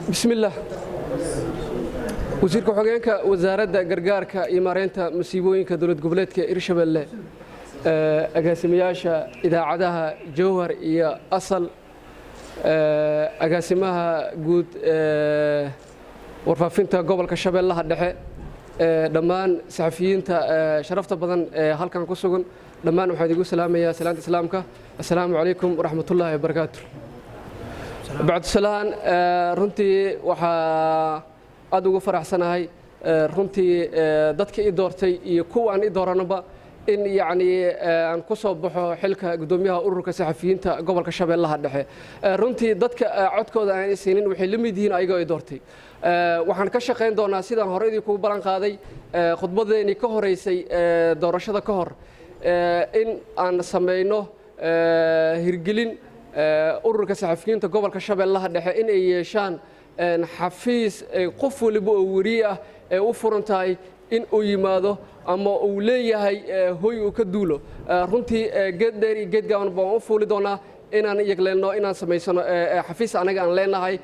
بسم الله وزيرك حقيقة وزارة gargaarka iyo maareynta musiibooyinka dawlad goboleedka Hirshabelle agaasimayaasha idaacadaha Jowhar iyo Asal agaasimaha guud warfaafinta gobolka Shabeellaha Dhexe dhammaan saxafiyiinta sharafta badan halkan ku sugan dhammaan waxaan igu salaamayaa salaanta islaamka assalaamu calaykum waraxmatullaahi wabarakaatuh بعد سلام runtii waxa aad ugu faraxsanahay runtii dadka i doortay iyo kuwa aan i dooranaba in aan ku soo baxo xilka gudoomiyaha ururka saxafiyiinta gobolka Shabeellaha Dhexe runtii dadka codkooda aan isinin waxay la mid yihiin ayagoo i doortay waxaan ka shaqeyn doonaa sidaan hore idinku balan qaaday khudbadeeni ka horeysay doorashada ka hor in aan sameeyno hirgelin ururka saxafiyiinta gobolka Shabeellaha Dhexe in ay yeeshaan xafiis qof waliba oo wariye ah ee u furan tahay in uu yimaado ama uu leeyahay hoy uu ka duulo runtii geed dheer iyo geed gaaban baan u fuuli doonaa inaan iyagleeno inaan sameysano xafiis anaga aan leenahay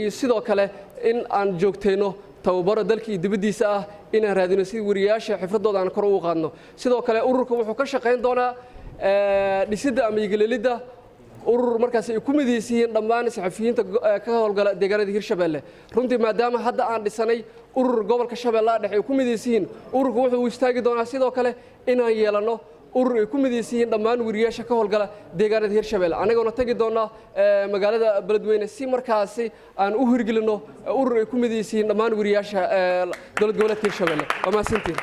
iyo sidoo kale in aan joogteeno tababaro dalka iyo dibadiisa ah inaan raadino si wariyaasha xifradooda aan kor ugu qaadno sidoo kale ururka wuxuu ka shaqeyn doonaa dhisidda ama igleelidda urur markaas ay ku midaysiin dhammaan saxafiyiinta ka howlgala deegaanada Hirshabelle runtii maadaama hadda aan dhisanay urur gobolka Shabeellaha Dhexe ay ku midaysiin ururku wuxuu u istaagi doonaa sidoo kale inaan yeelano urur ay ku midaysiin dhammaan wariyaasha ka howlgala deegaanada Hirshabelle anagoo tagi doona magaalada Beledweyne si markaasi aan u hirgelino urur ay ku midaysiin dhammaan wariyaasha dawlad goboleedka Hirshabelle waa maasantiin